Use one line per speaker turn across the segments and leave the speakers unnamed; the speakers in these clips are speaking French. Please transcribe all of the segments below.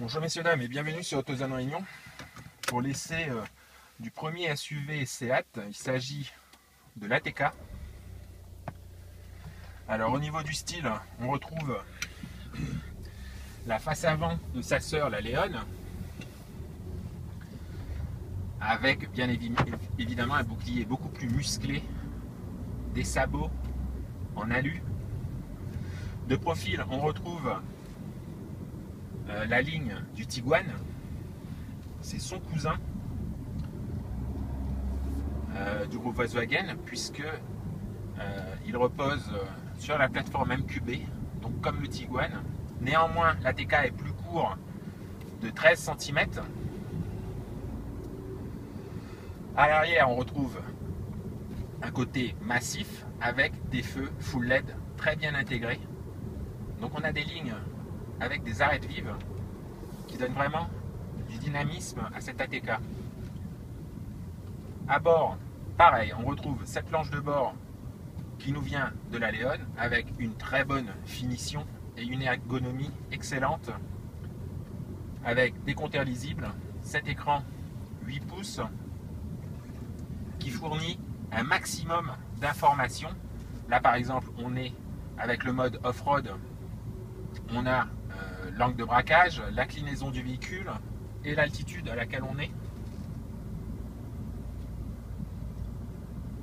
Bonjour messieurs dames et bienvenue sur AutoZone Réunion pour l'essai du premier SUV Seat. Il s'agit de l'ATK. Alors au niveau du style, on retrouve la face avant de sa sœur, la Léon, avec bien évidemment un bouclier beaucoup plus musclé, des sabots en alu. De profil, on retrouve la ligne du Tiguan, c'est son cousin du groupe Volkswagen, puisque il repose sur la plateforme MQB, donc comme le Tiguan. Néanmoins, l'ATK est plus court de 13 cm. À l'arrière, on retrouve un côté massif avec des feux full LED très bien intégrés. Donc on a des lignes avec des arêtes vives qui donnent vraiment du dynamisme à cette ATK. À bord, pareil, on retrouve cette planche de bord qui nous vient de la Léon avec une très bonne finition et une ergonomie excellente, avec des compteurs lisibles, cet écran 8 pouces qui fournit un maximum d'informations. Là par exemple, on est avec le mode off-road, on a l'angle de braquage, l'inclinaison du véhicule et l'altitude à laquelle on est.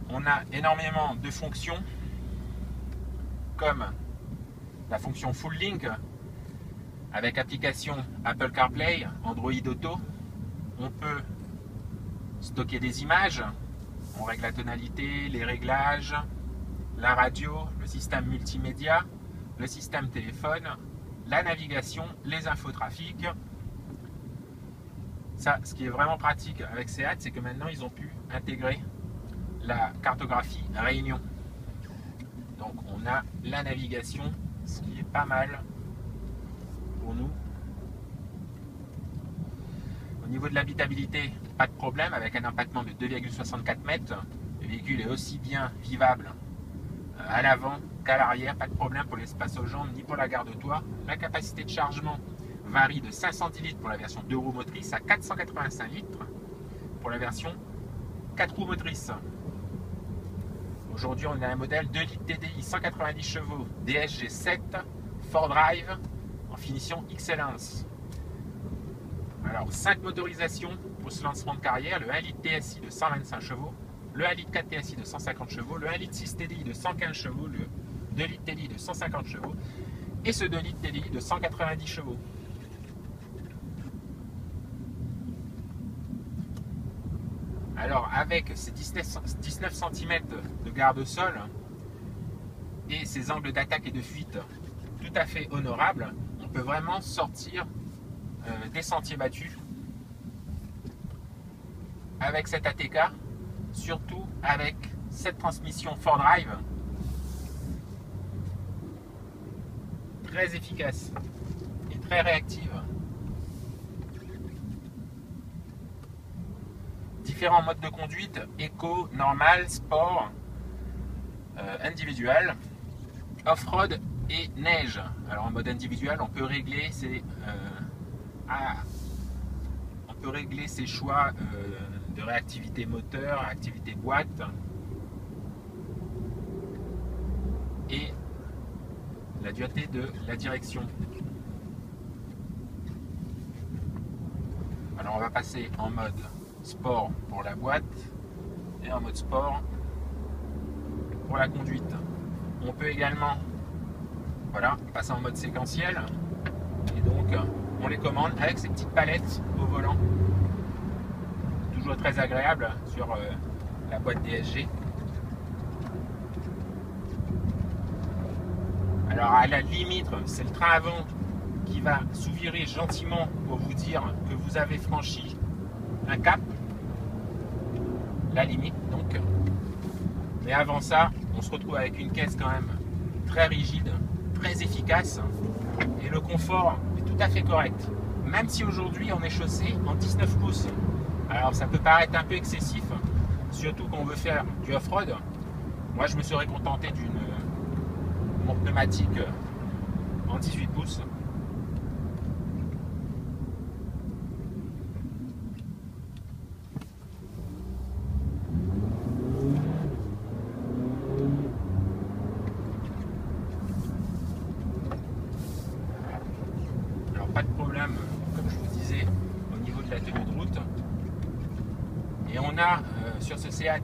On a énormément de fonctions comme la fonction Full Link avec application Apple CarPlay, Android Auto. On peut stocker des images, on règle la tonalité, les réglages, la radio, le système multimédia, le système téléphone, la navigation, les infotrafics. Ça, ce qui est vraiment pratique avec Seat, c'est que maintenant ils ont pu intégrer la cartographie Réunion. Donc on a la navigation, ce qui est pas mal pour nous. Au niveau de l'habitabilité, pas de problème avec un empattement de 2,64 mètres. Le véhicule est aussi bien vivable à l'avant qu'à l'arrière, pas de problème pour l'espace aux jambes ni pour la garde-toit. La capacité de chargement varie de 510 litres pour la version 2 roues motrices à 485 litres pour la version 4 roues motrices. Aujourd'hui, on a un modèle 2 litres TDI, 190 chevaux, DSG 7, 4Drive en finition Excellence. Alors, 5 motorisations pour ce lancement de carrière, le 1 litre TSI de 125 chevaux, le 1 litre 4 TSI de 150 chevaux, le 1 litre 6 TDI de 115 chevaux, le 2 litres TDI de 150 chevaux et ce 2 litres TDI de 190 chevaux. Alors avec ces 19 cm de garde-sol et ces angles d'attaque et de fuite tout à fait honorables, on peut vraiment sortir des sentiers battus avec cette ATK, surtout avec cette transmission 4Drive très efficace et très réactive. Différents modes de conduite, éco, normal, sport, individuel, off-road et neige. Alors en mode individuel, on peut régler ses choix de réactivité moteur, activité boîte et la dureté de la direction. Alors on va passer en mode sport pour la boîte et en mode sport pour la conduite. On peut également passer en mode séquentiel et donc on les commande avec ces petites palettes au volant, toujours très agréable sur la boîte DSG. Alors à la limite, c'est le train avant qui va sous-virer gentiment pour vous dire que vous avez franchi un cap, la limite donc. Mais avant ça, on se retrouve avec une caisse quand même très rigide, très efficace, et le confort est tout à fait correct. Même si aujourd'hui on est chaussé en 19 pouces. Alors ça peut paraître un peu excessif, surtout quand on veut faire du off-road. Moi je me serais contenté d'une pneumatique en 18 pouces. vous disais, au niveau de la tenue de route. Et on a sur ce Seat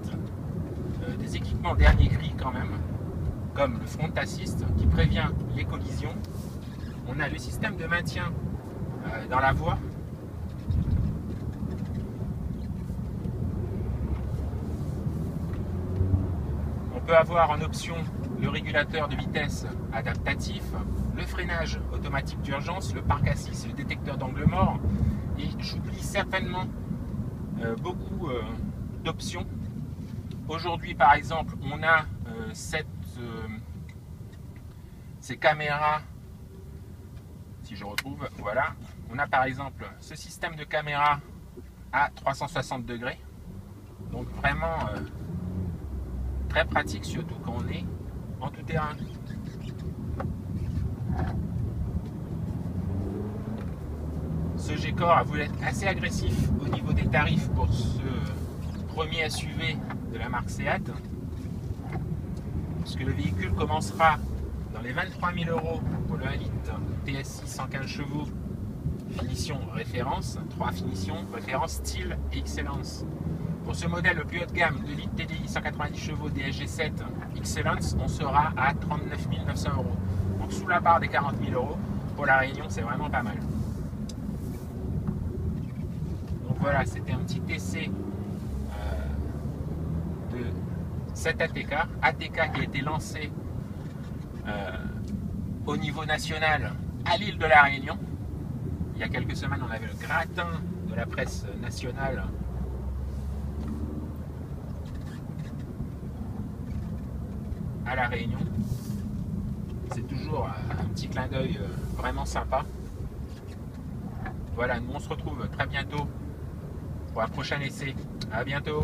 des équipements dernier cri quand même, comme le front assist qui prévient les collisions. On a le système de maintien dans la voie. On peut avoir en option le régulateur de vitesse adaptatif, le freinage automatique d'urgence, le parc assist, le détecteur d'angle mort. Et j'oublie certainement beaucoup d'options. Aujourd'hui, par exemple, on a ces caméras, si je retrouve, voilà. On a par exemple ce système de caméra à 360 degrés. Donc vraiment très pratique, surtout quand on est en tout terrain. Ce G-Core a voulu être assez agressif au niveau des tarifs pour ce premier SUV de la marque Seat, puisque le véhicule commencera dans les 23 000 € pour le 1 litre TSI 115 chevaux, finition référence, 3 finitions, référence, style et excellence. Pour ce modèle le plus haut de gamme, 2 litres TDI 190 chevaux DSG7 Excellence, on sera à 39 900 €. Donc sous la barre des 40 000 €, pour la Réunion, c'est vraiment pas mal. Donc voilà, c'était un petit essai de cet ATK qui a été lancé au niveau national à l'île de la Réunion. Il y a quelques semaines, on avait le gratin de la presse nationale à la Réunion. C'est toujours un petit clin d'œil vraiment sympa. Voilà, nous on se retrouve très bientôt pour un prochain essai. À bientôt.